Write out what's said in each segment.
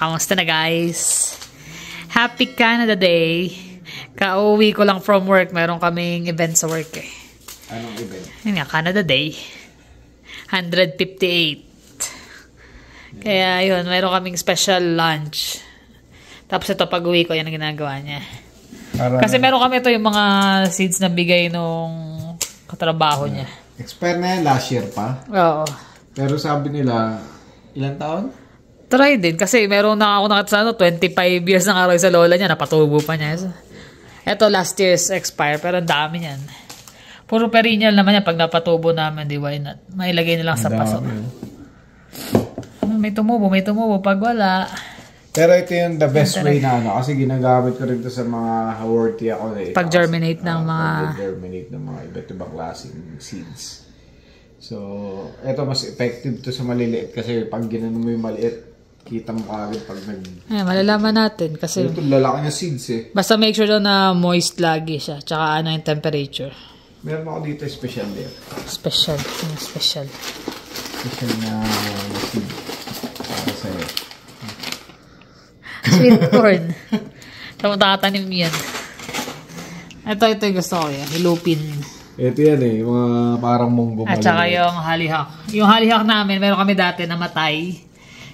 Kamusta na guys? Happy Canada Day. Kauwi ko lang from work. Meron kaming event sa work eh. Anong event? Yun nga, Canada Day. 158. Kaya yun, meron kaming special lunch. Tapos ito pag-uwi ko, yan ang ginagawa niya. Kasi meron kami ito yung mga seeds na bigay nung katrabaho niya. Expire na yan last year pa. Oo. Pero sabi nila, ilang taon? Try din. Kasi meron na ako nakita sa 25 years ng araw sa lola niya. Napatubo pa niya. Ito last year's expire. Pero ang dami niyan. Puro perennial naman yan. Pag napatubo namin, di why not? Mailagay na lang sa paso. May tumubo. Pag wala. Pero ito yung the best way na ano. Kasi ginagamit ko rin ito sa mga haworti ako. Pag-germinate ng mga... Pag-germinate ng mga iba't ibang klaseng seeds. So, ito mas effective to sa maliliit. Kasi pag ginano mo yung maliit, kita mo kagad pag nag... Ay, malalaman natin kasi... Ito lalaki niya seeds eh. Basta make sure daw na moist lagi siya. Tsaka ano yung temperature. Meron ako dito special there. Special. Special na seed. Para sa'yo. Sweet corn. Saan mo tatanim yan? Ito yung gusto ko yan. Hilupin. Ito yan eh. Yung mga parang munggo. At saka yung halihak. Yung halihak namin, meron kami dati na matay.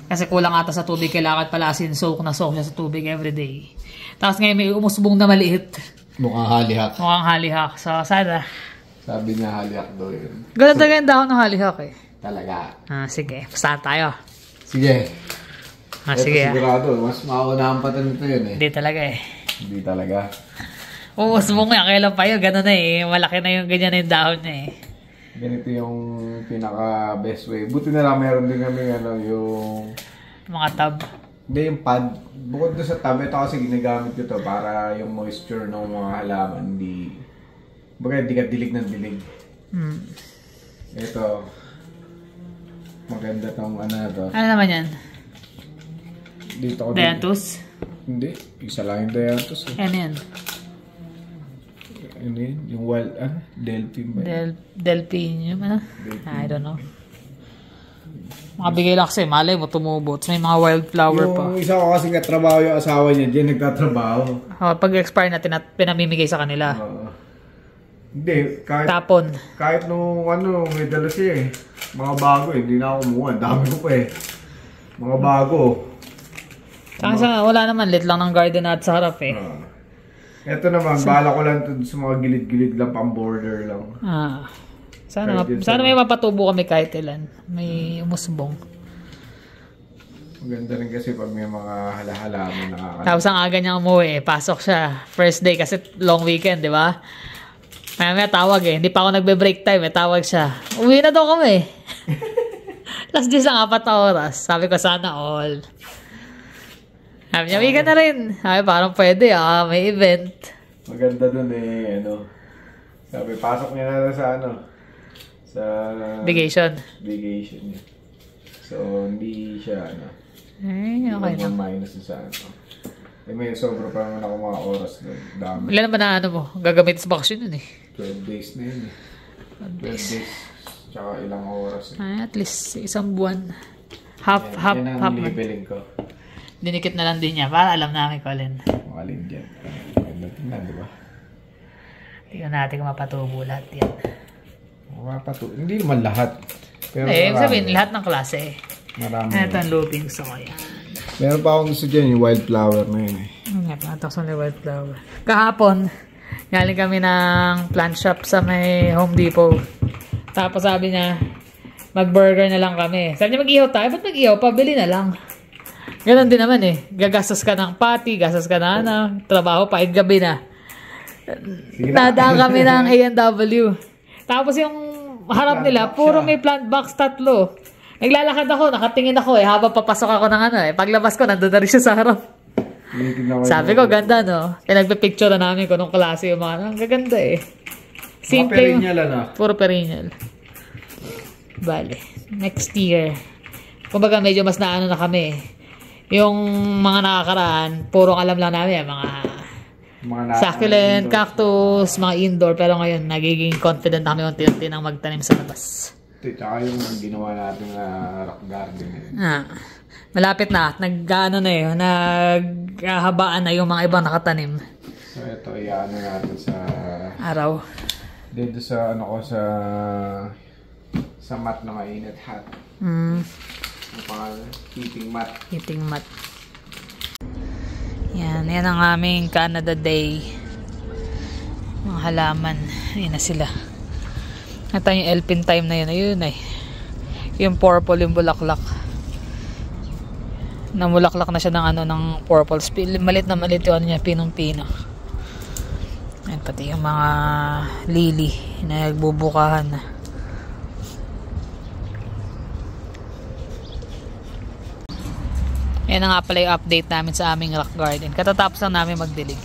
Kasi kulang ata sa tubig. Kailangan pala soak siya sa tubig everyday. Tapos ngayon may umusbong na maliit. Mukhang halihak. So, sana. Sabi niya halihak daw yun. Ganda ako ng halihak eh. Talaga. Sige. Pasahan tayo. Sige. Sige. Sigurado. Mas maunahan pa nito yun eh. Hindi talaga eh. Hindi talaga. Umusbong nga. Kailan pa yun. Ganun na eh. Malaki na yung ganyan na yung dahon niya eh. Ganito yung pinaka best way. Buti na lang meron din kami yung mga tab. Hindi yung pad. Bukod doon sa tab, ito kasi ginagamit ko to para yung moisture ng mga halaman hindi ka dilig ng dilig. Ito maganda tong ano na to. Ano naman yan? Dito ko Dianthus? Hindi. Isa lang yung Dianthus eh. Ano yan? Ano yun? Yung wild, Delphine ba yun? Delphine, ano? I don't know. Makabigay lang kasi, malay mo tumubo. Tapos may mga wildflower pa. Yung isa ko kasi katrabaho yung asawa niya, diyan nagtatrabaho. Pag-expire natin at pinamimigay sa kanila. Hindi, tapon. Kahit nung may dala siya eh. Mga bago eh, hindi na ako kumuha. Dami ko pa eh. Mga bago. Kasi wala naman, lit lang ng garden at sa harap eh. Ito naman, bala ko lang sa mga gilid-gilid lang, pang border lang. Sana may mapatubo kami kahit ilan. May umusbong. Maganda rin kasi pag may mga halaman nakakalaman. Tapos ang aga niya umuwi, pasok siya. First day kasi long weekend, di ba? May tawag eh. Hindi pa ako nagbe-break time, may tawag siya. Uwi na daw kami. Last days lang 4 na oras. Sabi ko sana all. Sabi niya, weekend na rin. Sabi, parang pwede may event. Maganda dun eh, Sabi, pasok niya na sa sa vacation niya. So, hindi siya, okay na. Minus sa may sobra pa naman ako mga oras doon. Dami. Ilan naman na mo? Gagamit sa bakasyon yun eh. 12 days na yun eh. 12 days. Tsaka ilang oras eh. At least isang buwan. Half labeling ko. Dinikit na lang din niya para alam namin ko alin. Alin dyan. Tingnan, di ba? Tingnan natin kung mapatubo lahat yan. Mapatubo. Hindi naman lahat. Pero sabihin, lahat ng klase. Marami. Ito ang looping gusto ko yan. Meron pa akong gusto dyan, yung wildflower na yun eh. Patak sa wildflower. Kahapon, galing kami ng plant shop sa may Home Depot. Tapos sabi niya, mag-burger na lang kami. Sabi niya, mag-ihaw tayo. Ba't mag-ihaw? Pabili na lang. Ganon din naman eh. Gagastos ka ng patty, gastos ka na trabaho, pahit gabi na. Nadaan kami ng A&W. Tapos yung harap nila, puro may plant box 3. Naglalakad ako, nakatingin ako eh. Habang papasok ako ng paglabas ko, nandun na rin siya sa harap. Sabi ko, ganda nagpe-picture na namin kung anong klase yung mga gaganda eh. Simple. Perennial puro perennial. Bale, next year. Kumbaga medyo mas na kami. Yung mga nakakaraan, puro alam lang namin, mga succulent, cactus, mga indoor. Pero ngayon, nagiging confident na kami unti-unti nang magtanim sa labas. Tsaka yung ginawa natin na rock garden. Malapit na. Nag-ano na yun. Naghahabaan na yung mga ibang nakatanim. So ito, iyaano natin sa... Araw. Dito sa ano ko sa mat na mainit hat. Yung pangalan, heating mat. Heating mat. Yan ang aming Canada Day. Mga halaman. Ayan na sila. Ito yung elpin time na yun. Ayun ay. Yung purple, yung bulaklak. Namulaklak na siya ng ano, ng purple. Malit na malit yung ano niya, pinong-pino. Ayan, pati yung mga lily na nagbubukahan na. Yan na nga pala yung update namin sa aming rock garden. Katatapos lang namin magdilig.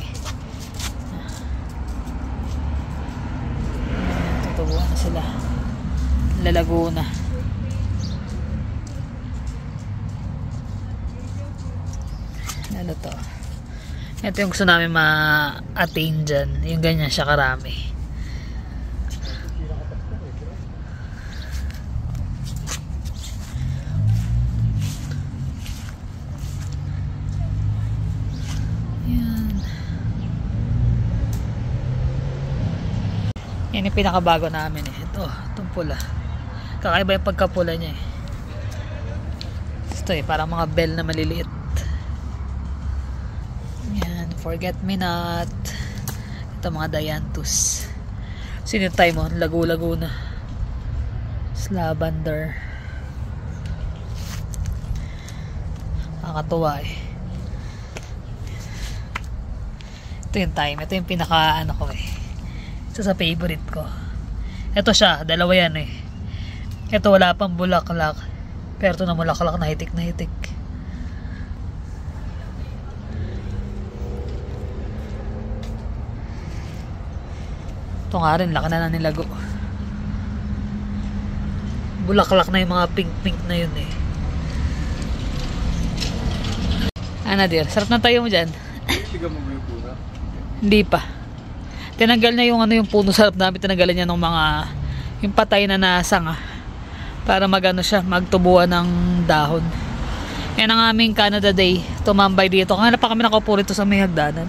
Tutubuan na sila. Lalago na. Ano to? Ito yung gusto namin ma-attain dyan. Yung ganyan siya karami. Yan yung pinakabago namin eh. Itong pula. Kakaiba yung pagkapula niya eh. Ito eh, parang mga bell na maliliit. Yan, forget me not. Ito mga dianthus. Sino tayo mo? Lago-lago na. Lavender. Nakakatuwa eh. Ito yung time. Ito yung pinaka ano ko eh. Ito sa favorite ko. Ito siya, dalawa yan eh. Ito wala pang bulaklak. Pero ito na bulaklak na hitik na hitik. Ito nga rin, laki na nilago. Bulaklak na yung mga pink-pink na yun eh. Ano dear, sarap na tayo mo dyan. Tiga mo ba yung pura? Hindi pa. Tinanggal na yung ano yung puno sarap namin, tinanggalan niya ng mga yung patay na nasanga para magano siya, magtubuan ng dahon. Yan ang aming Canada Day. Tumambay dito. Kaya pa kami nakaupo rito sa may hagdanan.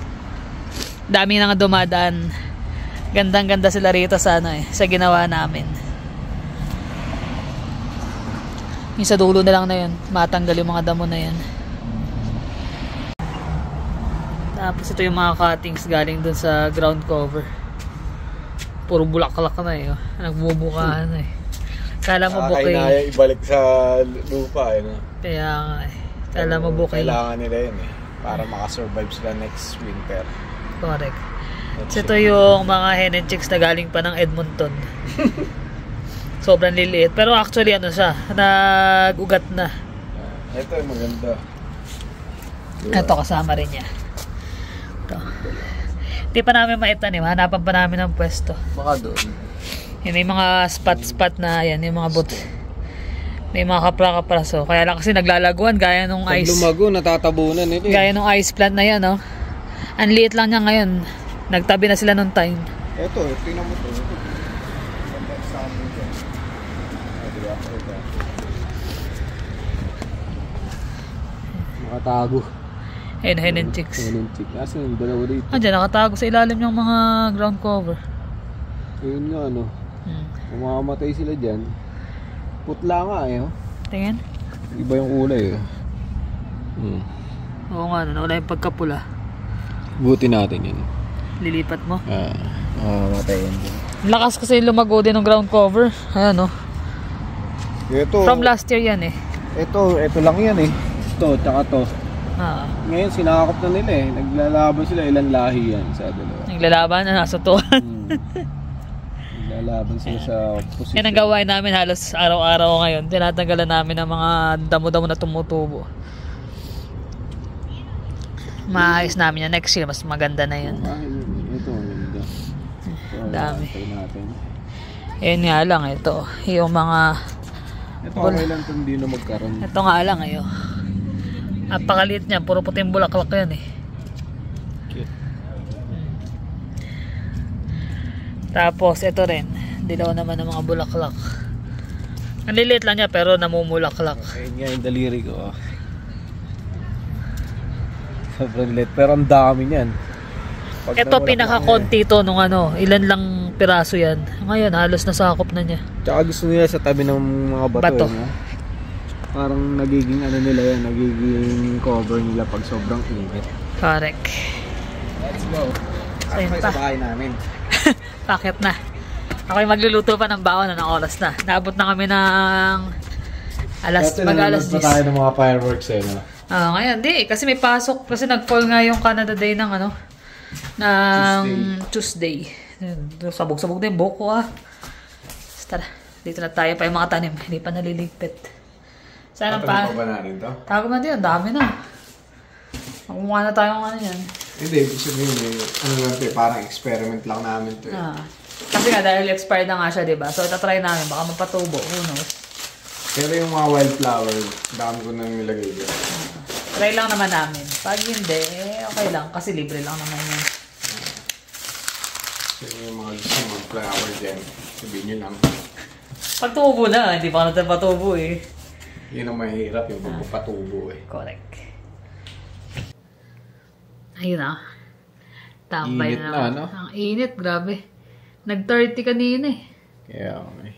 Dami na nga dumadaan. Gandang-ganda sila rito sa ano eh, sa ginawa namin. Yung sa dulo na lang na yun, matanggal yung mga damo na yan. Tapos ito yung mga cuttings galing dun sa ground cover. Puro bulaklak na eh. Nagbubukahan na eh. Kala mo bukay. Kaya ibalik sa lupa eh. No? Kaya nga eh. Kala mo bukay. Kailangan nila yun eh. Para makasurvive sila next winter. Correct. So ito yung mga hen and chicks na galing pa ng Edmonton. Sobrang liliit. Pero actually ano siya, nag-ugat na. Ito yung maganda. Ito kasama rin niya. Hindi pa namin maitanim, hanapan pa namin ng pwesto. Baka doon. Yan, may mga spot na yan, yung mga may mga kapra-kapraso. Kaya lang kasi naglalaguan gaya nung pag ice. lumago, natatabunan nila. Gaya nung ice plant na yan, no? Ang liit lang niya ngayon. Nagtabi na sila nung time. Ito, tingnan mo to. Nakatago. Hen and chicks. Hen and chicks. Asan yung dalawa dito? Diyan, nakatago sa ilalim ng mga ground cover. Ayun nga, ano. Mamamatay sila dyan. Putla nga eh. Oh. Tingin? Iba yung kulay eh. Oo nga, wala yung pagkapula. Buti natin yun. Lilipat mo? Mamamatay yan dyan. Lakas kasi lumago din ng ground cover. Ayan, no? Ito. From last year yan eh. Ito lang yan eh. Ito, tsaka to. Ngayon sinakop na nila eh. Naglalaban sila, ilang lahi yan sa dalawa. Naglalaban na nasa tuwan. Naglalaban sila sa position. Yan ang gawain namin halos araw-araw ngayon. Tinatanggalan namin ng mga damo-damo na tumutubo. Maayos namin yan. Next year mas maganda na yan. Ito maganda. Dami. Yan nga lang ito. Yung mga ito okay lang kung hindi na magkaroon. Ito nga lang ayo. Napakaliit niya, puro puting bulaklak yan eh. Cute. Tapos ito rin, dilaw naman ng mga bulaklak. Ang liliit lang niya pero namumulaklak. Ayun nga yung daliri ko. Sobrang liit pero ang dami niyan. Ito pinaka-konti to nung ano, ilan lang piraso yan. Ngayon halos nasakop na niya. Tsaka gusto nila sa tabi ng mga bato. Parang nagiging ano nila yan, nagiging cover nila pag sobrang init. Correct. Let's go. Ayun pa. Sa bahay namin. Bakit na? Ako'y magluluto pa ng baon na oras na. Naabot na kami ng alas 10. Pa tayo ng mga fireworks eh, no? Ngayon, di. Kasi may pasok. Kasi nag-fall nga yung Canada Day ng ano, ng Tuesday. Sabog-sabog din buko Tara, dito na tayo pa yung mga tanim. Hindi pa naliligpit. Sana pa. Tatanong pa ba natin to? Tago man din, dami na. Makuha na tayong ano yan. Hindi, ibig sabihin ano lang to parang experiment lang namin to Kasi nga dahil expired na nga siya, diba? So itatry namin, baka mapatubo, who knows. Pero yung mga wildflower, dami ko nang nilagay dyan. Try lang naman namin. Pag hindi, okay lang. Kasi libre lang naman yun. So yung mga gusto mga flower dyan, sabihin nyo lang. Pagtubo na, hindi pa natin patubo eh. Yun ang mahirap, yung magpapatubo eh. Correct. Ayun tambay init na, no? Ang init, grabe. Nag-30 kanina eh. Kaya okay.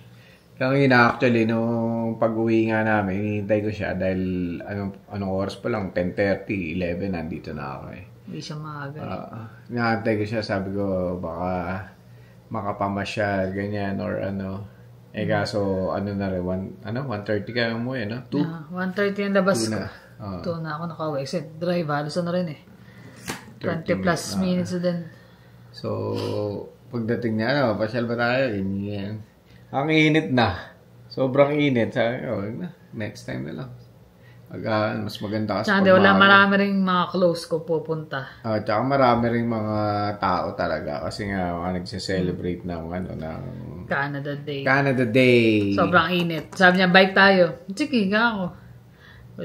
Kanina actually, nung pag-uwi nga namin, hinihintay ko siya dahil anong oras pa lang, 10:30, 11, nandito na ako eh. Hindi siya maaga. Hinihintay ko siya, sabi ko, baka makapamasyal, ganyan, or ano. Eh kaso, ano na rin, 1:30 kayo mo eh, no? 2? 1:30 ang labas ko. 2 na ako nakauwi. Kasi drive, halos na rin eh. 20 plus minutes din. So, pagdating niya, pasyal ba tayo? Ganyan. Ang init na. Sobrang init. Sabi ko, next time na lang. Mas maganda kasi. Tsaka wala marami rin mga close ko pupunta. Tsaka marami rin mga tao talaga. Kasi nga, nagse-celebrate ng Canada Day. Canada Day. Sobrang init. Sabi niya, bike tayo. Sige, nga ako.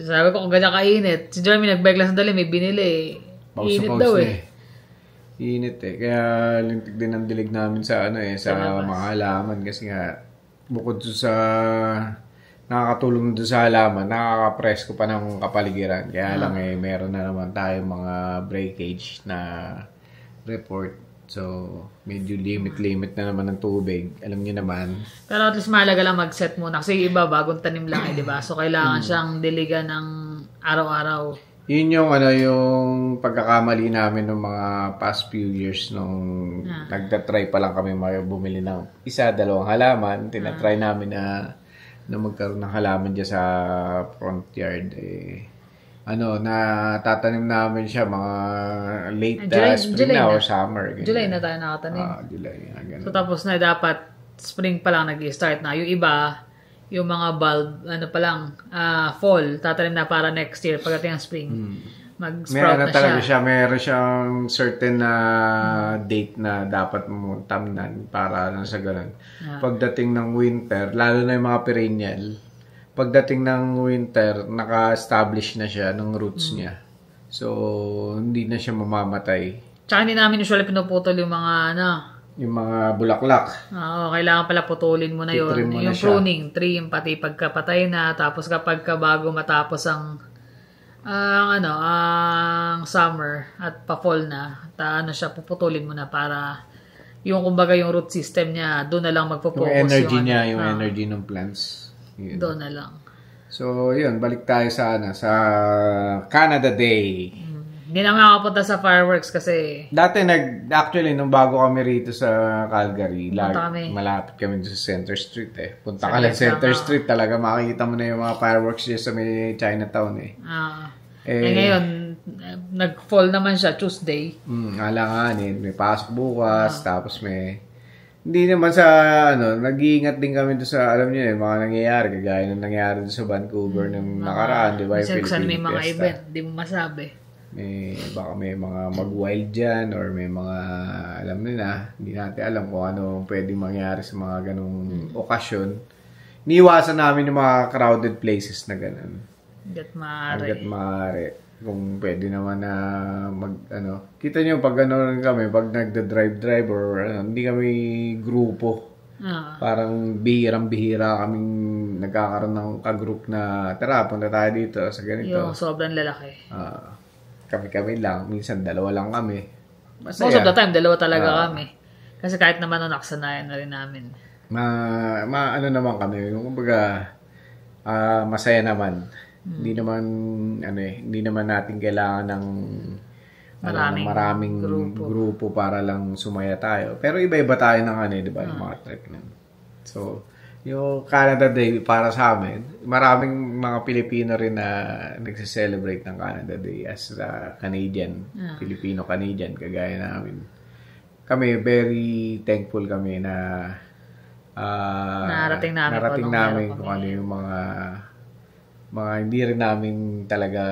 Sabi ko, kung ganyan kainit. Si Jeremy nagbike lang sandali, may binili. Init daw eh. Init eh. Kaya lintik din ang dilig namin sa sa mga halaman kasi nga bukod sa nakakatulong doon sa halaman, nakaka-press ko pa ng kapaligiran. Kaya lang meron na naman tayong mga breakage na report. So, medyo limit na naman ng tubig. Alam niyo naman. Pero at least mahalaga lang mag-set muna. Kasi iba, bagong tanim lang di ba? So, kailangan siyang diligan ng araw-araw. Yun yung yung pagkakamali namin ng mga past few years nung nagtatry pa lang kami bumili ng 1-2 halaman. Tinatry namin na magkaroon ng halaman dyan sa front yard. Na tatanim namin siya mga late spring na or summer. Ganyan. July na tayo nakatanim. July. So tapos na dapat spring pa lang nag-start na. Yung iba, yung mga bulb, pa lang, fall, tatanim na para next year, pagdating ng spring. Mag-sprout na siya. Meron siyang certain na date na dapat mo tamnan para sa ganun. Pagdating ng winter, lalo na yung mga perennial, pagdating ng winter, naka-establish na siya ng roots niya. So, hindi na siya mamamatay. Tsaka hindi namin usually pinuputol yung mga yung mga bulaklak. Kailangan pala putulin mo na yun. Yung pruning, trim, pati pagkapatay na. Tapos kapag bago matapos ang summer at pa-fall na, siya, puputulin mo na para yung kumbaga yung root system niya, doon na lang magpo-focus. Yung energy niya, yung energy ng plants. Yun. Doon na lang. So, yun, balik tayo sa Canada Day. Hindi na makapunta sa fireworks kasi dati actually nung bago kami rito sa Calgary, malapit kami sa Center Street eh. Punta ka lang Center Street, talaga makikita mo na yung mga fireworks dyan sa may Chinatown eh. Ngayon, nag-fall naman siya Tuesday. Alanganin, may pasok bukas, tapos hindi naman sa nag-iingat din kami doon sa, alam niyo mga nangyayari, kagaya ng nangyayari doon sa Vancouver ng nakaraan, di ba? Yung Philippine may mga event, di mo masabi. Baka may mga mag-wild dyan or may mga alam nila, hindi natin alam kung ano pwedeng mangyari sa mga ganong okasyon. Niiwasan namin yung mga crowded places na ganon. Hanggat maaari. Kung pwede naman na kita nyo pag pag nagda-drive or hindi kami grupo. Parang bihirang-bihira kaming nagkakaroon ng ka-group na, tara, punta tayo dito sa ganito. Yung sobrang lalaki. Kami-kami lang. Minsan, dalawa lang kami. Masaya. Most of the time, dalawa talaga kami. Kasi kahit naman naksanayan na rin namin. Ano naman kami, kumbaga, masaya naman. Hindi naman natin kailangan ng maraming grupo para lang sumaya tayo. Pero iba-iba tayo ng di ba, yung mga trip na. So, yung Canada Day para sa amin, maraming mga Pilipino rin na nagse-celebrate ng Canada Day as Canadian, Filipino-Canadian, kagaya namin. Kami, very thankful kami na narating namin kung ano yung mga hindi rin namin talaga,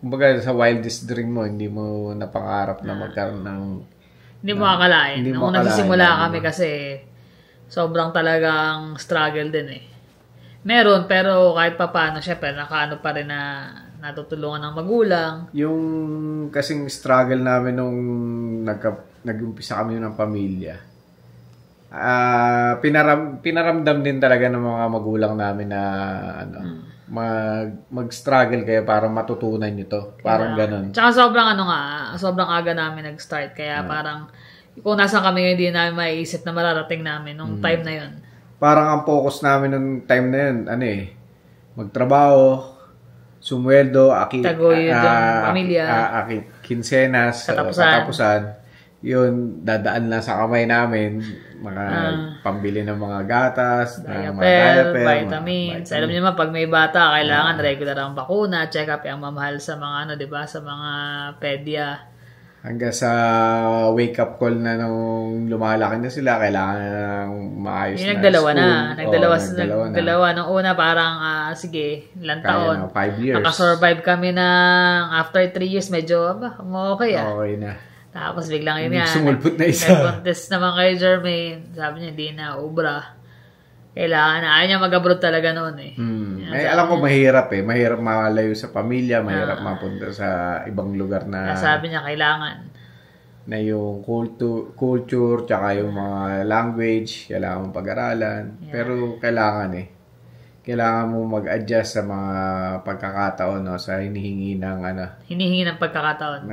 kumbaga sa wildest dream mo, hindi mo napangarap na magkaroon ng hindi mo akalain. Nung nagsisimula kami kasi sobrang talagang struggle din Meron, pero kahit pa paano, syempre, nakaano pa rin na natutulungan ng magulang. Yung kasing struggle namin nung nag-umpisa kami ng pamilya, pinaramdam din talaga ng mga magulang namin na mag-struggle kayo para matutunan nyo to. Parang ganun. Tsaka sobrang aga namin nag-start. Kaya parang, kung nasa kami ngayon, hindi namin maiisip na mararating namin nung time na yun. Parang ang focus namin nung time na yun, magtrabaho, sumweldo, taguyod yung pamilya, kinsenas, katapusan. Yun, dadaan lang sa kamay namin, mga pambili ng mga gatas, mga diaper, vitamins. Alam niyo naman, pag may bata, kailangan regular ang bakuna, check up yung mamahal sa mga, sa mga pedya. Hanggang sa wake-up call na nung lumalaki na sila, kailangan na maayos na nagdalawa school. Nagdalawa. Nung una, parang, sige, ilang taon. 5 years. Nakasurvive kami ng, after 3 years, medyo, okay Okay na. Tapos biglang yun sumulpot na isa. Nag-contest naman kay Jermaine. Sabi niya, hindi na, ubra. Kailangan na. Ayaw niya mag-abroad talaga noon alam ko mahirap Mahirap malayo sa pamilya. Mahirap mapunta sa ibang lugar na. Sabi niya, kailangan. Na yung culture, tsaka yung mga language, kailangan mong pag-aralan. Pero kailangan kailangan mo mag-adjust sa mga pagkakataon sa hinihingi ng hinihingi ng pagkakataon.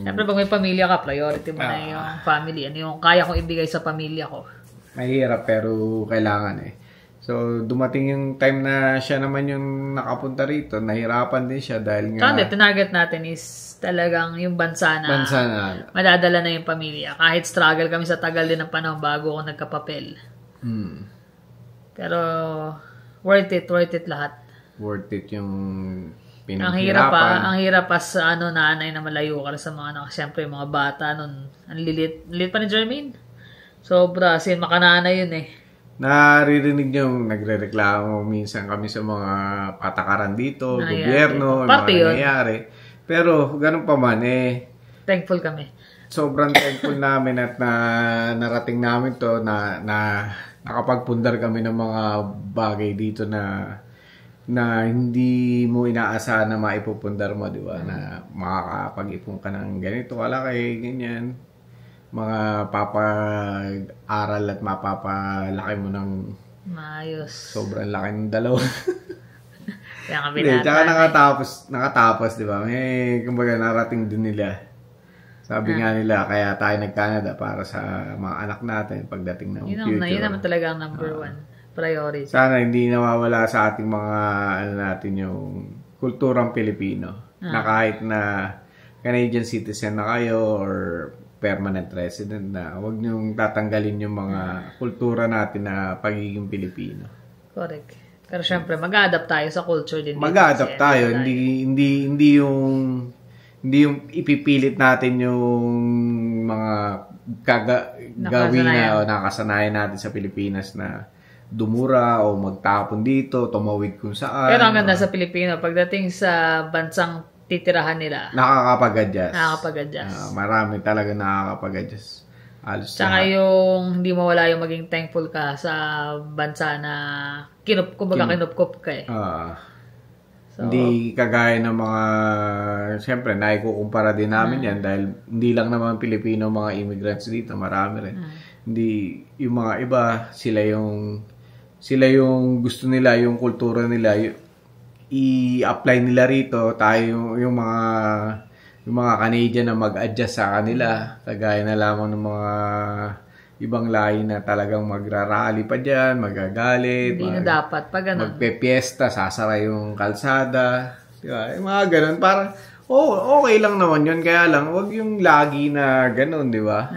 Siyempre pag may pamilya ka, priority mo na yung family. Ano yung kaya kong ibigay sa pamilya ko. Mahirap pero kailangan So dumating yung time na siya naman yung nakapunta rito, nahirapan din siya dahil nga target natin is talagang yung bansa na madadala na yung pamilya. Kahit struggle kami sa tagal din ng panahon bago ako nagkapapel. Pero worth it lahat. Worth it yung pinaghirapan. Ang hirap pa sa nanay na malayo ka sa mga anak. Siyempre, mga bata nun. Ang lilit pa ni Jermaine. Sobra. Sin makananay yun Naririnig yung nagre-reklamo minsan kami sa mga patakaran dito, gobyerno, mga nangyayari. Pero, ganun pa man thankful kami. Sobrang thankful namin at narating namin to na nakapagpundar kami ng mga bagay dito na hindi mo inaasahan na maipupundar mo, di ba? Na makakapag-ipon ka ng ganito, wala kay ganyan. Mga papag-aral at mapapalaki mo ng maayos. Sobrang laki ng dalawa. Kaya kami tsaka nakatapos, di ba? Kumbaga narating din nila. Sabi nga nila, kaya tayo nag-Canada para sa mga anak natin pagdating ng future. Yun naman talaga ang number one priority. Sana hindi nawawala sa ating mga, natin yung kulturang Pilipino. Na kahit na Canadian citizen na kayo or permanent resident na, huwag niyong tatanggalin yung mga kultura natin na pagiging Pilipino. Correct. Pero syempre, mag-a-adapt tayo sa culture din. Mag-a-adapt tayo. Hindi yung ipipilit natin yung mga gawin na o nakasanayan natin sa Pilipinas na dumura o magtapon dito, tumawid kung saan. Pero ang ganda sa Pilipino, pagdating sa bansang titirahan nila, nakakapag-adjust. Marami talaga nakakapag-adjust. Tsaka yung hindi mawala yung maging thankful ka sa bansa na kinupkup ka So, hindi kagaya ng mga, siyempre, naikukumpara din namin yan dahil hindi lang naman Pilipino mga immigrants dito, marami rin. Hindi, yung mga iba, sila yung gusto nila, yung kultura nila, i-apply nila rito, tayo yung mga Canadian na mag-adjust sa kanila, kagaya na lamang ng mga ibang lahi na talagang magrarally pa dyan, magagalit. Hindi na dapat. Pag ganun. Magpe-fiesta, sasara yung kalsada. Diba? Yung mga ganun. Parang, okay lang naman yun. Kaya lang, wag yung lagi na ganun, di ba?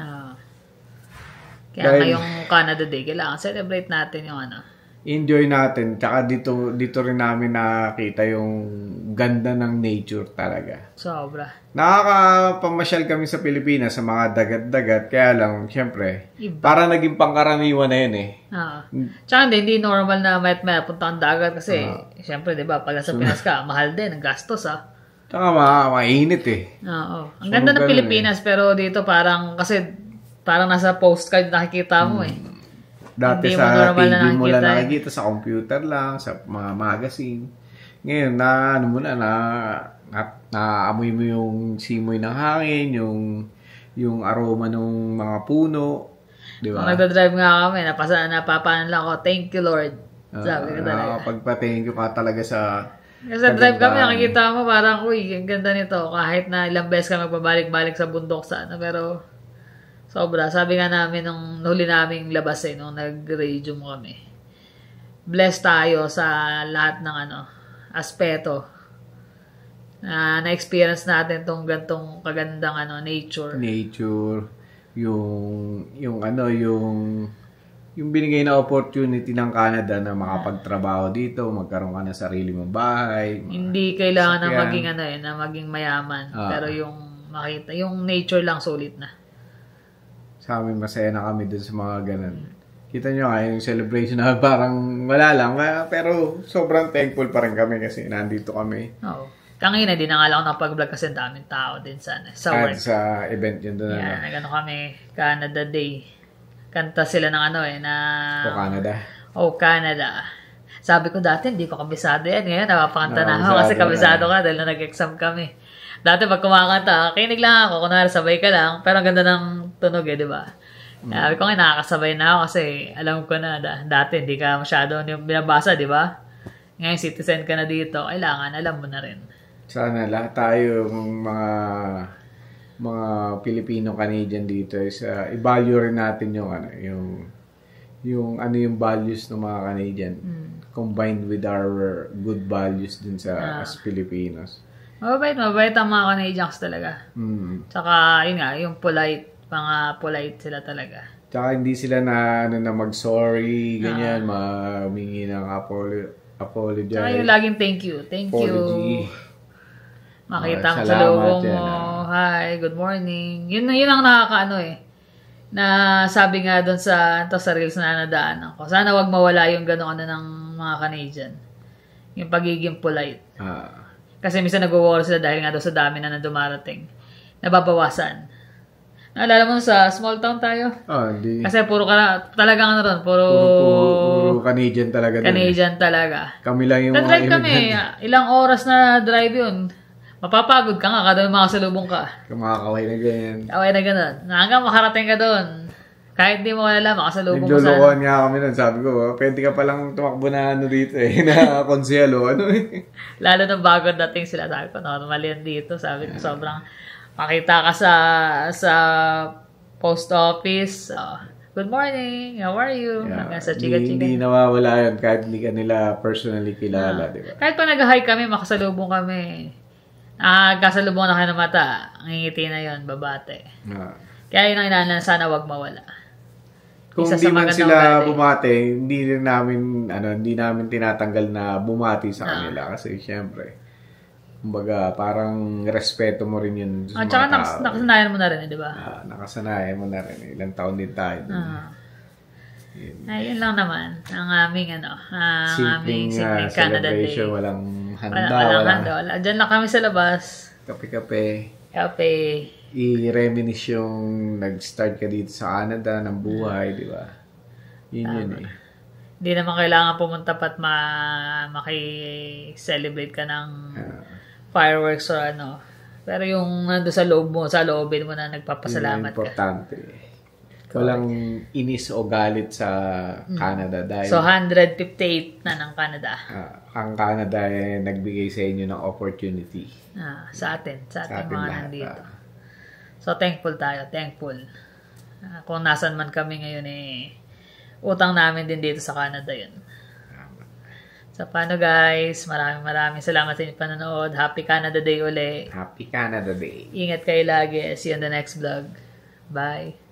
Kaya ngayong Canada Day, kailangan celebrate natin yung enjoy natin. Tsaka dito rin namin nakakita yung ganda ng nature talaga. Sobra. Nakakapamasyal kami sa Pilipinas sa mga dagat-dagat. Kaya lang, syempre, para naging pangkaraniwan na yun eh. Tsaka hindi normal na may punta ang dagat kasi, syempre, di ba, pag sa Pinas ka, mahal din, ang gastos Tsaka mainit eh. Oo. Ang ganda ng Pilipinas, pero dito parang nasa postcard nakikita mo eh. Dati hindi sa TV mo lang nakikita nakikita, sa computer lang, sa mga magazine. Ngayon, naamoy mo yung simoy ng hangin, yung aroma ng mga puno. Di ba? Kung nagdadrive nga kami, napapanan lang ako, thank you Lord. Sabi ko talaga. Pagpa-thank you ka talaga sa... Kasi drive kami, nakikita mo parang, uy, ang ganda nito. Kahit na ilang beses kami pabalik-balik sa bundok pero... Sobra. Sabi nga namin nung huli naming labas nung nag-radium kami. Blessed tayo sa lahat ng aspeto. Na-experience natin tong gantong kagandang nature. Nature, yung binigay na opportunity ng Canada na makapagtrabaho dito, magkaroon ka ng sarili mong bahay. Hindi kailangan na maging na maging mayaman. Pero yung makita, yung nature lang sulit na. Sa amin, masaya na kami dun sa mga ganun. Kita nyo nga, yung celebration na parang wala lang. Pero sobrang thankful pa rin kami kasi nandito kami. Oo. Kanina, di na nga lang ako napag-vlog kasi daming tao din sa work. Sa event yun doon. Nagano kami, Canada Day. Kanta sila ng na... Canada. Canada. Sabi ko dati, hindi ko kabisado yan. Ngayon, napapakanta na ako kasi kabisado ka dahil na nag-exam kami. Dati pag kumakanta, kinig lang ako, kunwari sabay ka lang, pero ang ganda ng tunog di ba? Sabi ko nga, nakakasabay na ako kasi alam ko na, dati hindi ka masyado binabasa, di ba? Ngayon, citizen ka na dito, kailangan, alam mo na rin. Sana lahat tayo, mga Filipino-Canadian dito, i-value rin natin yung values ng mga Canadian, combined with our good values din as Filipinos. Mabait ang mga Canadians talaga. Tsaka, yun nga, yung mga polite sila talaga. Tsaka hindi sila na mag-sorry, ganyan, humingi ng apologize. Tsaka yung laging thank you. Thank you. Makita mo sa lubong mo. Hi, good morning. Yun ang nakakaano na sabi nga doon sa reels na nadaanan ko. Sana wag mawala yung gano'n ng mga Canadian. Yung pagiging polite. Kasi minsan nag-worry sila dahil nga doon sa dami na dumarating. Nababawasan. Naalala mo sa small town tayo? Hindi. Kasi talagang puro Canadian talaga. Canadian talaga. Kami lang yung mga immigrant. Kami, ilang oras na drive yun. Mapapagod ka nga kada makasalubong ka. Kumakaway na ganyan. Kaway na gano'n. Hanggang makarating ka doon. Kahit di mo alam, makasalubong mo sana. Naglulukuhan nga kami nun. Sabi ko, pwede ka palang tumakbo na dito na konselo. Lalo na bago dating sila. Sabi ko, normal yan dito. Sabi ko, sobrang makita ka sa post office. Good morning. How are you? Hanggang sa chika-chika. Hindi nawawala yun kahit hindi ka nila personally kilala. Diba? Kahit pa nag-hike kami, makasalubong kami. Kasalubong na kayo ng mata. Ang ngingiti na yun, babate. Kaya yun ang inaanan, sana wag mawala. Kung hindi man sila bumate, hindi namin tinatanggal na bumati sa kanila kasi syempre, kumbaga parang respeto mo rin yun sa mga tao. Nakasanayan mo na rin, di ba? Nakasanayan mo na rin. Ilang taon din tayo. Ayun lang naman ang aming simpleng Canada Day. Walang handa. Walang handa. Diyan lang kami sa labas. Kape. I-reminisce yung nag-start ka dito sa Canada ng buhay, di ba? Yun. Hindi naman kailangan pumunta pat maki-celebrate ka ng fireworks or ano. Pero yung nando sa loob mo, sa loobin mo na nagpapasalamat ka. Importante. Walang inis o galit sa Canada dahil So 158 na ng Canada. Ang Canada ay nagbigay sa inyo ng opportunity. Sa atin mga lahat, nandito. So thankful tayo, thankful. Kung nasan man kami ngayon utang namin din dito sa Canada yun. So paano guys, maraming salamat sa inyong panonood. Happy Canada Day uli. Happy Canada Day. Ingat kayo lagi. See you on the next vlog. Bye.